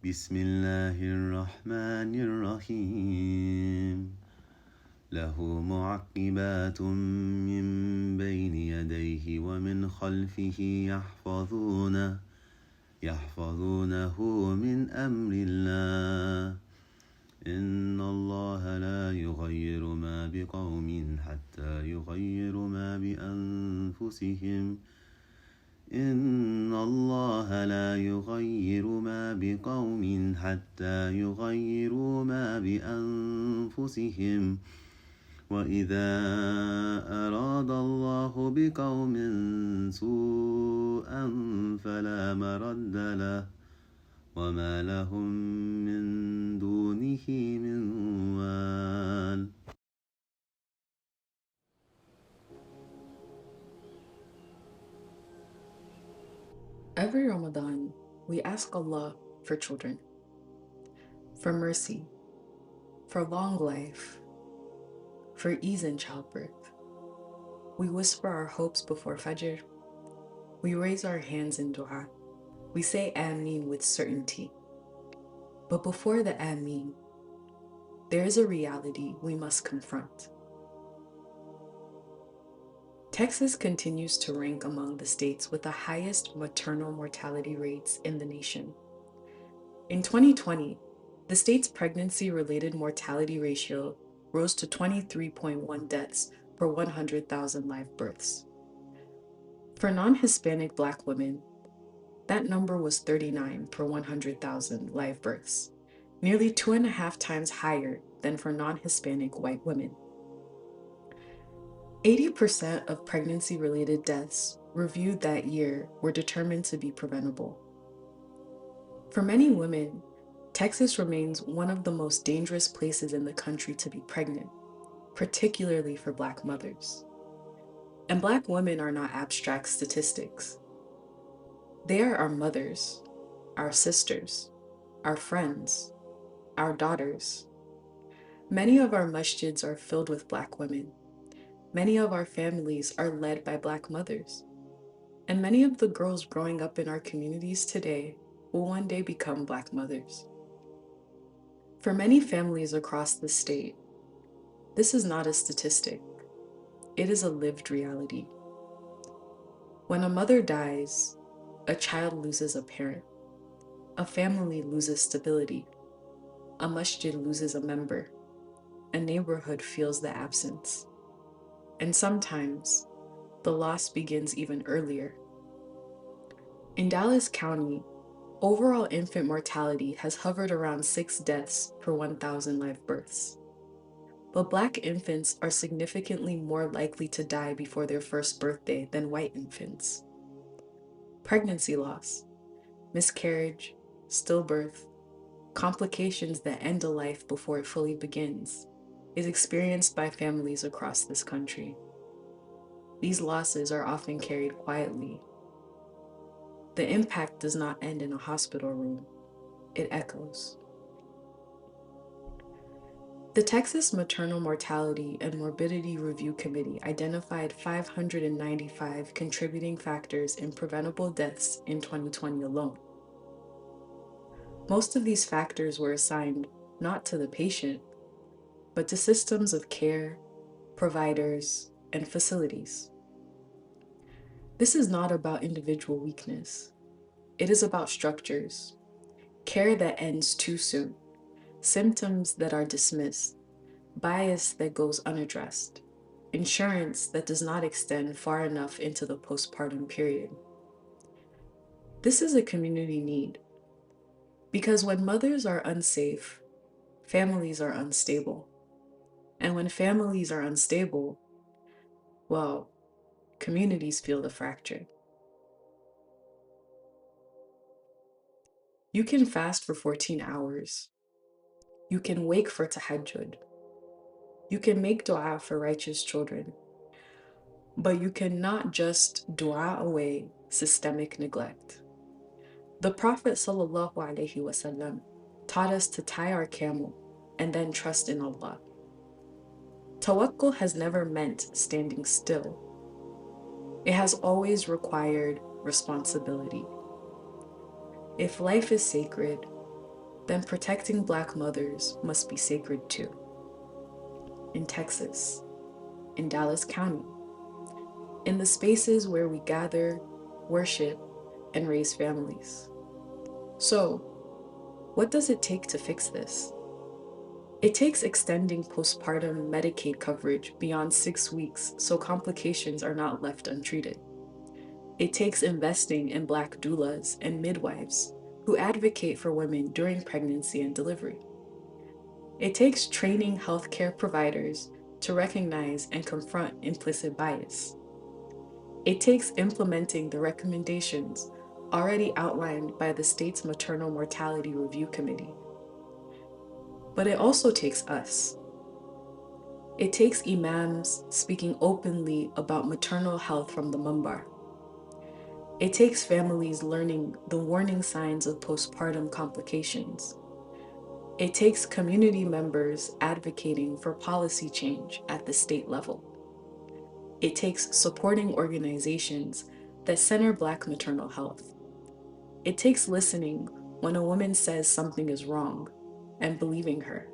بسم الله الرحمن الرحيم له معقبات من بين يديه ومن خلفه يحفظونه من أمر الله إن الله لا يغير ما بقوم حتى يغيروا ما بأنفسهم إن الله لا يغير ما بقوم حتى يغيروا ما بأنفسهم وإذا أراد الله بقوم سوءا فلا مرد له وما لهم من دونه من وال. Every Ramadan, we ask Allah for children, for mercy, for long life, for ease in childbirth. We whisper our hopes before Fajr. We raise our hands in dua. We say Ameen with certainty. But before the Ameen, there is a reality we must confront. Texas continues to rank among the states with the highest maternal mortality rates in the nation. In 2020, the state's pregnancy-related mortality ratio rose to 23.1 deaths per 100,000 live births. For non-Hispanic Black women, that number was 39 per 100,000 live births, nearly 2.5 times higher than for non-Hispanic white women. 80% of pregnancy-related deaths reviewed that year were determined to be preventable. For many women, Texas remains one of the most dangerous places in the country to be pregnant, particularly for Black mothers. And Black women are not abstract statistics. They are our mothers, our sisters, our friends, our daughters. Many of our masjids are filled with Black women. Many of our families are led by Black mothers. And many of the girls growing up in our communities today will one day become Black mothers. For many families across the state, this is not a statistic. It is a lived reality. When a mother dies, a child loses a parent. A family loses stability. A masjid loses a member. A neighborhood feels the absence. And sometimes, the loss begins even earlier. In Dallas County, overall infant mortality has hovered around 6 deaths per 1,000 live births. But Black infants are significantly more likely to die before their first birthday than white infants. Pregnancy loss, miscarriage, stillbirth, complications that end a life before it fully begins, is experienced by families across this country. These losses are often carried quietly. The impact does not end in a hospital room. It echoes. The Texas Maternal Mortality and Morbidity Review Committee identified 595 contributing factors in preventable deaths in 2020 alone. Most of these factors were assigned not to the patient, but to systems of care, providers, and facilities. This is not about individual weakness. It is about structures, care that ends too soon, symptoms that are dismissed, bias that goes unaddressed, insurance that does not extend far enough into the postpartum period. This is a community need, because when mothers are unsafe, families are unstable. And when families are unstable, well, communities feel the fracture. You can fast for 14 hours. You can wake for tahajjud. You can make dua for righteous children. But you cannot just dua away systemic neglect. The Prophet ﷺ taught us to tie our camel and then trust in Allah. Tawakkul has never meant standing still. It has always required responsibility. If life is sacred, then protecting Black mothers must be sacred too. In Texas, in Dallas County, in the spaces where we gather, worship, and raise families. So, what does it take to fix this? It takes extending postpartum Medicaid coverage beyond 6 weeks so complications are not left untreated. It takes investing in Black doulas and midwives who advocate for women during pregnancy and delivery. It takes training healthcare providers to recognize and confront implicit bias. It takes implementing the recommendations already outlined by the state's Maternal Mortality Review Committee. But it also takes us. It takes imams speaking openly about maternal health from the mumbar. It takes families learning the warning signs of postpartum complications. It takes community members advocating for policy change at the state level. It takes supporting organizations that center Black maternal health. It takes listening when a woman says something is wrong and believing her.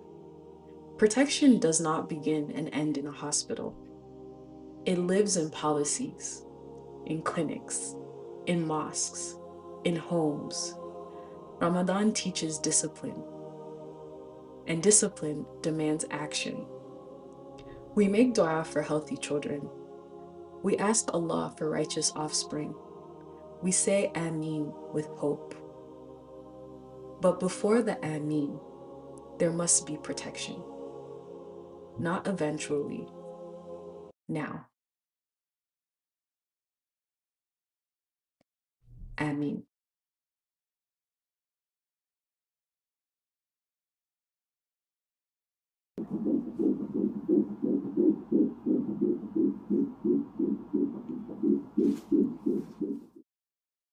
Protection does not begin and end in a hospital. It lives in policies, in clinics, in mosques, in homes. Ramadan teaches discipline, and discipline demands action. We make dua for healthy children. We ask Allah for righteous offspring. We say Ameen with hope. But before the Ameen, there must be protection. Not eventually, now. Ameen.